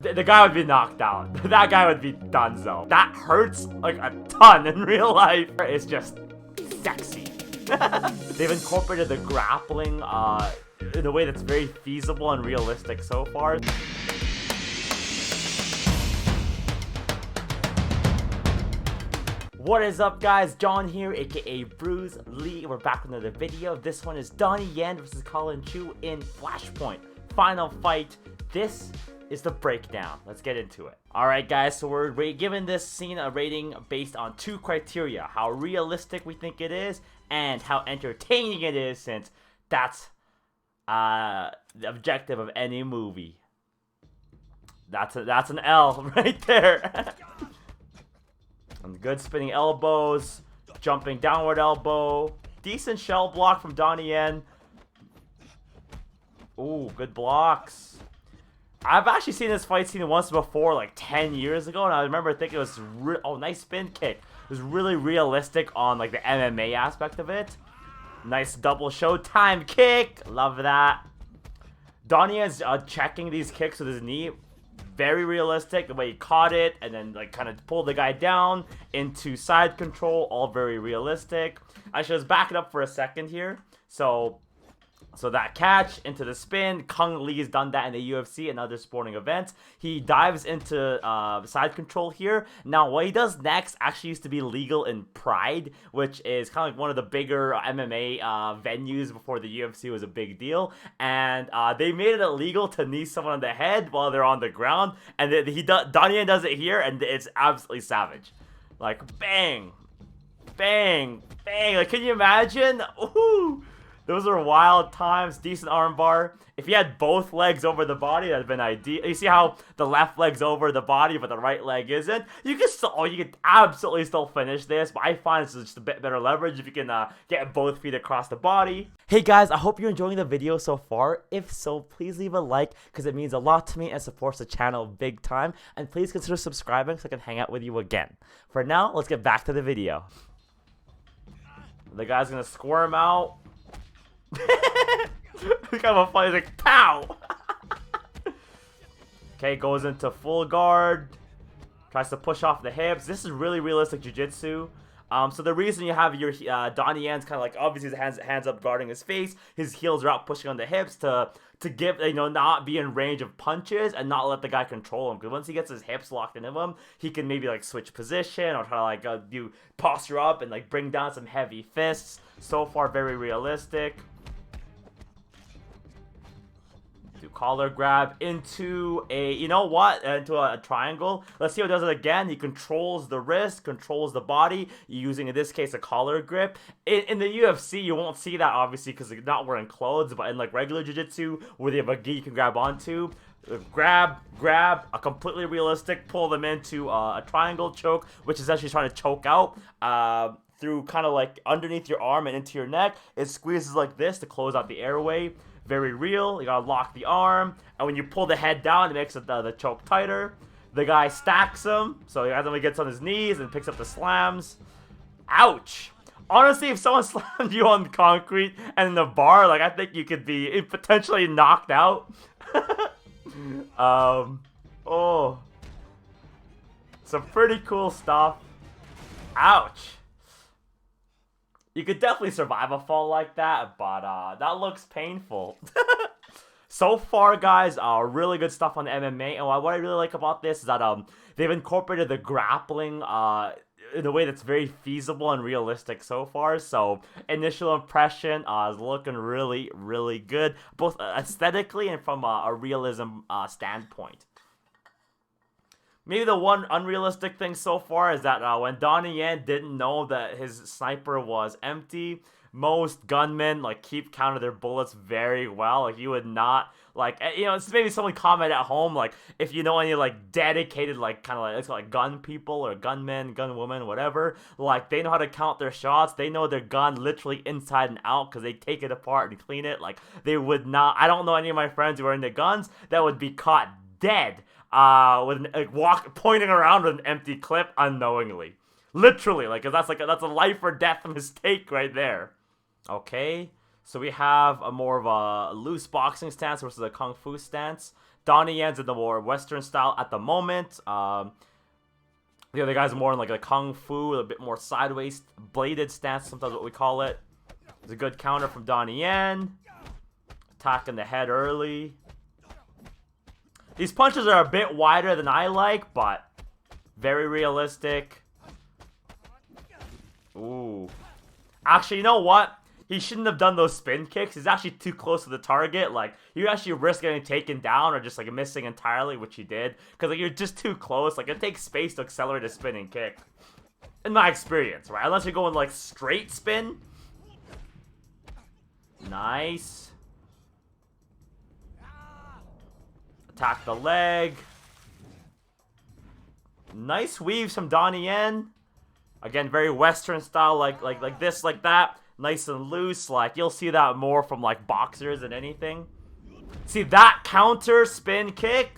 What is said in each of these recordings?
The guy would be knocked out. That guy would be donezo. That hurts like a ton in real life. It's just sexy. They've incorporated the grappling in a way that's very feasible and realistic so far. What is up, guys? John here, aka Bruce Lee. We're back with another video. This one is Donnie Yen versus Colin Chu in Flashpoint. Final fight. This is the breakdown. Let's get into it. Alright, guys, so we're giving this scene a rating based on two criteria: how realistic we think it is and how entertaining it is, since that's the objective of any movie. That's an L right there. And good spinning elbows, jumping downward elbow, decent shell block from Donnie Yen. Ooh, good blocks. I've actually seen this fight scene once before, like 10 years ago, and I remember thinking it was oh, nice spin kick. It was really realistic on like the MMA aspect of it. Nice double showtime kick, love that. Donnie Yen's checking these kicks with his knee. Very realistic, the way he caught it and then like kind of pulled the guy down into side control, all very realistic. Actually, let's back it up for a second here. So that catch into the spin, Kung Lee's done that in the UFC and other sporting events. He dives into side control here. Now, what he does next actually used to be legal in Pride, which is kind of like one of the bigger MMA venues before the UFC was a big deal. And they made it illegal to knee someone on the head while they're on the ground. And Donnie Yen does it here, and it's absolutely savage. Like, bang, bang, bang. Like, can you imagine? Ooh. Those are wild times. Decent armbar. If he had both legs over the body, that'd been ideal. You see how the left leg's over the body, but the right leg isn't? You could absolutely still finish this, but I find it's just a bit better leverage if you can get both feet across the body. Hey guys, I hope you're enjoying the video so far. If so, please leave a like, because it means a lot to me and supports the channel big time. And please consider subscribing so I can hang out with you again. For now, let's get back to the video. The guy's gonna squirm out. Kind of funny, like pow. Okay, goes into full guard, tries to push off the hips. This is really realistic jiu-jitsu. So the reason you have your Donnie Yen's kind of like obviously his hands up guarding his face, his heels are out pushing on the hips to give, you know, not be in range of punches and not let the guy control him, because once he gets his hips locked into him, he can maybe like switch position or try to like do posture up and like bring down some heavy fists. So far, very realistic. Do collar grab into a, you know what, into a triangle. Let's see how he does it again. He controls the wrist, controls the body, using in this case a collar grip. In the UFC, you won't see that obviously because they're not wearing clothes, but in like regular jiu-jitsu where they have a gi you can grab onto, grab, a completely realistic, pull them into a triangle choke, which is actually trying to choke out through kind of like underneath your arm and into your neck. It squeezes like this to close out the airway. Very real. You gotta lock the arm, and when you pull the head down, it makes the choke tighter. The guy stacks him, so he randomly gets on his knees and picks up the slams. Ouch! Honestly, if someone slammed you on the concrete and in the bar, like, I think you could be potentially knocked out. Oh, some pretty cool stuff. Ouch! You could definitely survive a fall like that, but that looks painful. So far, guys, really good stuff on the MMA. And what I really like about this is that they've incorporated the grappling in a way that's very feasible and realistic so far. So initial impression is looking really, really good, both aesthetically and from a realism standpoint. Maybe the one unrealistic thing so far is that when Donnie Yen didn't know that his sniper was empty, most gunmen like keep count of their bullets very well. Like, you would not, like, you know, it's maybe someone comment at home, like, if you know any like dedicated like kind of like, it's like gun people or gunmen, gunwomen, whatever, like they know how to count their shots. They know their gun literally inside and out because they take it apart and clean it. Like, they would not, I don't know any of my friends who are into guns that would be caught dead with pointing around with an empty clip unknowingly, literally, like, that's a life or death mistake right there. Okay, so we have a more of a loose boxing stance versus a kung fu stance. Donnie Yen's in the more Western style at the moment. The other guy's more in like a kung fu, a bit more sideways bladed stance, sometimes what we call it. It's a good counter from Donnie Yen. Attacking the head early. These punches are a bit wider than I like, but very realistic. Ooh. Actually, you know what? He shouldn't have done those spin kicks. He's actually too close to the target. Like, you actually risk getting taken down or just, like, missing entirely, which he did. Because, like, you're just too close. Like, it takes space to accelerate a spinning kick. In my experience, right? Unless you're going, like, straight spin. Nice. Attack the leg. Nice weaves from Donnie Yen. Again, very Western style, like this, like that. Nice and loose. Like, you'll see that more from, like, boxers than anything. See, that counter spin kick.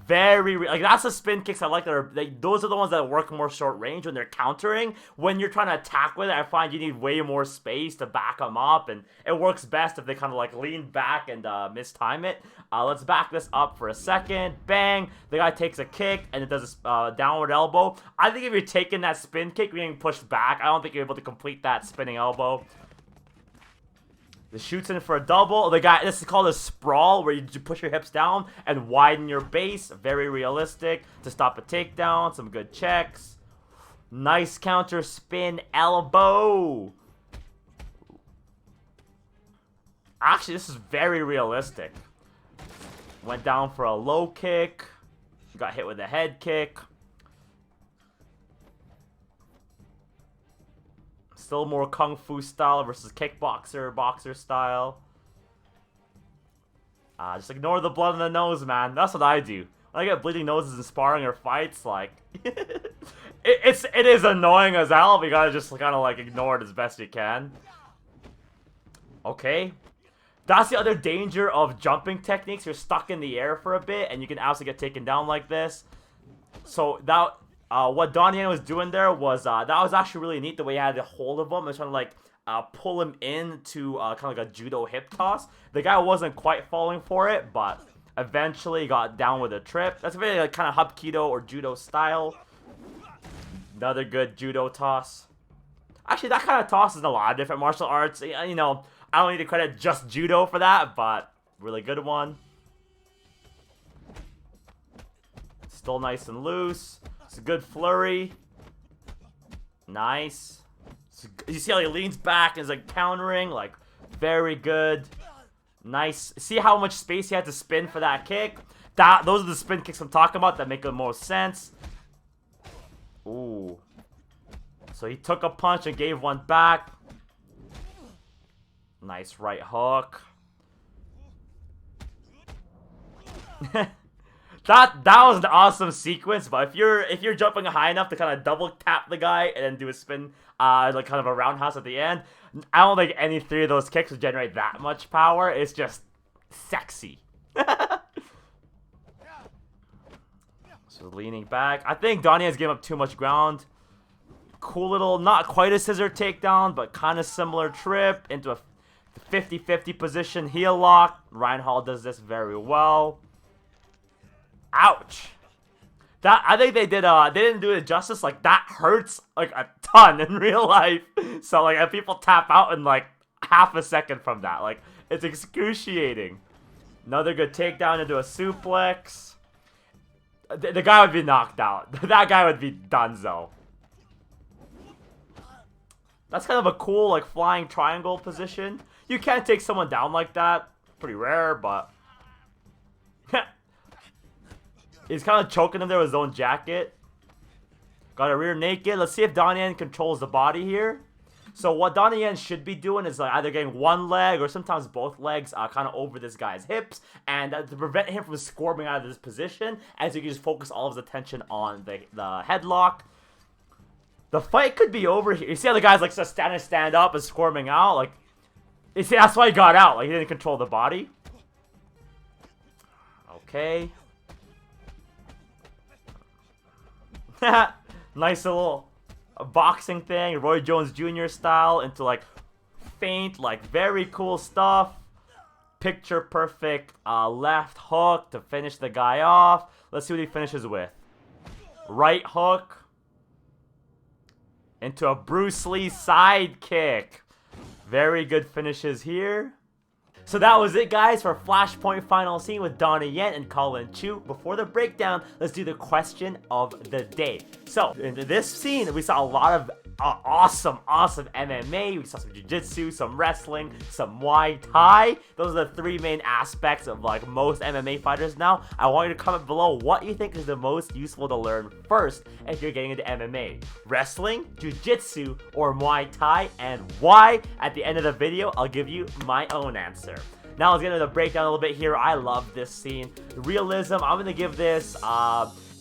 Very, like, that's the spin kicks I like. That are, those are the ones that work more short range when they're countering. When you're trying to attack with it, I find you need way more space to back them up. And it works best if they kind of, like, lean back and mistime it. Let's back this up for a second. Bang. The guy takes a kick, and it does a downward elbow. I think if you're taking that spin kick, you're getting pushed back. I don't think you're able to complete that spinning elbow. The shoots in for a double. The guy, this is called a sprawl, where you push your hips down and widen your base. Very realistic to stop a takedown. Some good checks. Nice counter spin elbow. Actually, this is very realistic. Went down for a low kick. Got hit with a head kick. Still more kung fu style versus kickboxer, boxer style. Just ignore the blood in the nose, man. That's what I do. When I get bleeding noses in sparring or fights, like... it is annoying as hell, but you gotta just kind of, like, ignore it as best you can. Okay. That's the other danger of jumping techniques. You're stuck in the air for a bit, and you can absolutely get taken down like this. So, that... what Donnie was doing there was, that was actually really neat, the way he had a hold of him. He was trying to, like, pull him into kind of like a judo hip toss. The guy wasn't quite falling for it, but eventually got down with a trip. That's very, like, kind of hapkido or judo style. Another good judo toss. Actually, that kind of toss is in a lot of different martial arts. You know, I don't need to credit just judo for that, but really good one. Still nice and loose. It's a good flurry. Nice. You see how he leans back and is like countering? Like, very good. Nice. See how much space he had to spin for that kick? Those are the spin kicks I'm talking about that make the most sense. Ooh. So he took a punch and gave one back. Nice right hook. That was an awesome sequence, but if you're jumping high enough to kind of double tap the guy and then do a spin, like kind of a roundhouse at the end, I don't think any three of those kicks would generate that much power. It's just sexy. So leaning back, I think Donnie has given up too much ground. Cool little, not quite a scissor takedown, but kind of similar trip into a 50-50 position heel lock. Ryan Hall does this very well. Ouch. That, I think they didn't do it justice. Like, that hurts like a ton in real life. So like, if people tap out in like half a second from that, like, it's excruciating. Another good takedown into a suplex. The guy would be knocked out. That guy would be donezo. That's kind of a cool, like, flying triangle position. You can't take someone down like that. Pretty rare, but... He's kind of choking him there with his own jacket. Got a rear naked. Let's see if Donnie Yen controls the body here. So what Donnie Yen should be doing is like either getting one leg or sometimes both legs kind of over this guy's hips. And to prevent him from squirming out of this position, as he can just focus all of his attention on the headlock. The fight could be over here. You see how the guy's like just stand up and squirming out? Like, you see, that's why he got out. Like, he didn't control the body. Okay. Nice little boxing thing, Roy Jones Jr. style, into like feint, like very cool stuff. picture perfect left hook to finish the guy off. Let's see what he finishes with. Right hook into a Bruce Lee side kick. Very good finishes here. So that was it, guys, for Flashpoint Final Scene with Donnie Yen and Colin Chu. Before the breakdown, let's do the question of the day. So, in this scene, we saw a lot of awesome MMA. We saw some jiu-jitsu, some wrestling, some Muay Thai. Those are the three main aspects of like most MMA fighters now. I want you to comment below what you think is the most useful to learn first if you're getting into MMA. Wrestling, jiu-jitsu, or Muay Thai, and why? At the end of the video, I'll give you my own answer. Now let's get into the breakdown a little bit here. I love this scene. Realism, I'm gonna give this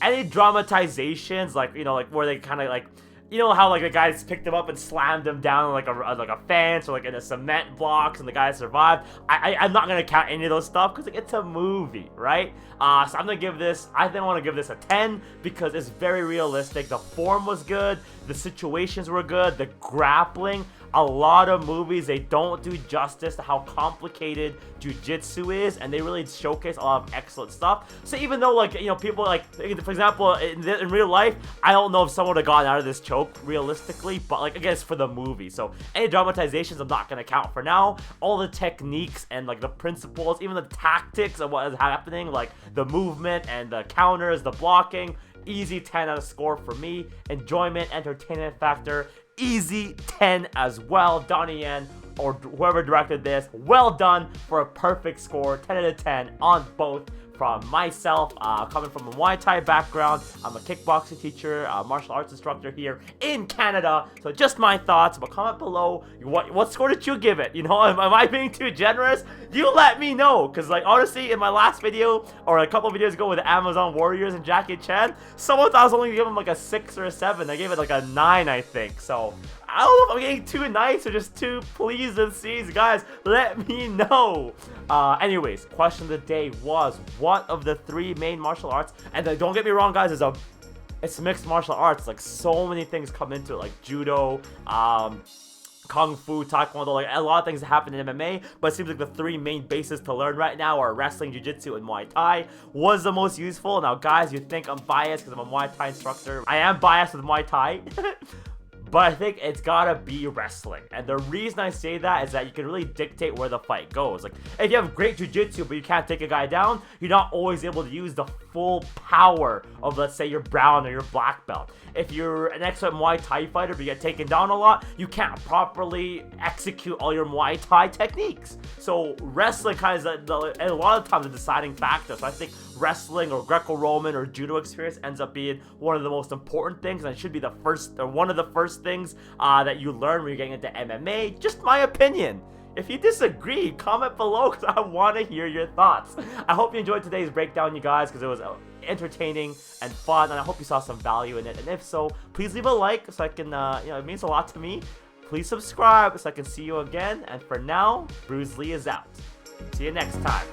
any dramatizations, like, you know, like where they kind of like, you know how like the guys picked him up and slammed him down like a fence or like in a cement blocks and the guy survived. I'm not gonna count any of those stuff because like, it's a movie, right? So I'm gonna give this, I think I want to give this a 10 because it's very realistic. The form was good, the situations were good, the grappling. A lot of movies, they don't do justice to how complicated jiu-jitsu is, and they really showcase a lot of excellent stuff. So even though, like, you know, people like, for example, in real life, I don't know if someone would have gotten out of this choke realistically, but like, again, it's for the movie. So any dramatizations, I'm not gonna count for now. All the techniques and like the principles, even the tactics of what is happening, like the movement and the counters, the blocking, easy 10 out of score for me. Enjoyment, entertainment factor, easy 10 as well. Donnie Yen or whoever directed this, well done for a perfect score, 10 out of 10 on both. From myself, coming from a Muay Thai background, I'm a kickboxing teacher, martial arts instructor here in Canada. So just my thoughts, but comment below, what score did you give it? You know, am I being too generous? You let me know, because like honestly, in my last video, or a couple videos ago with the Amazon Warriors and Jackie Chan, someone thought I was only giving him like a 6 or a 7. I gave it like a 9, I think. So I don't know if I'm getting too nice or just too pleased and sees. Guys, let me know. Anyways, question of the day was, what of the 3 main martial arts, and don't get me wrong, guys, it's mixed martial arts. Like, so many things come into it, like judo, kung fu, taekwondo, like a lot of things that happen in MMA, but it seems like the 3 main bases to learn right now are wrestling, jiu-jitsu, and Muay Thai was the most useful. Now, guys, you think I'm biased because I'm a Muay Thai instructor. I am biased with Muay Thai. But I think it's gotta be wrestling. And the reason I say that is that you can really dictate where the fight goes. Like, if you have great jiu-jitsu, but you can't take a guy down, you're not always able to use the full power of, let's say, your brown or your black belt. If you're an excellent Muay Thai fighter, but you get taken down a lot, you can't properly execute all your Muay Thai techniques. So wrestling kind of a lot of times a deciding factor. So I think wrestling or Greco-Roman or judo experience ends up being one of the most important things, and it should be the first, or one of the first things that you learn when you're getting into MMA. Just my opinion. If you disagree, comment below because I want to hear your thoughts. I hope you enjoyed today's breakdown, you guys, because it was entertaining and fun, and I hope you saw some value in it. And if so, please leave a like so I can, you know, it means a lot to me. Please subscribe so I can see you again. And for now, Bruce Lee is out. See you next time.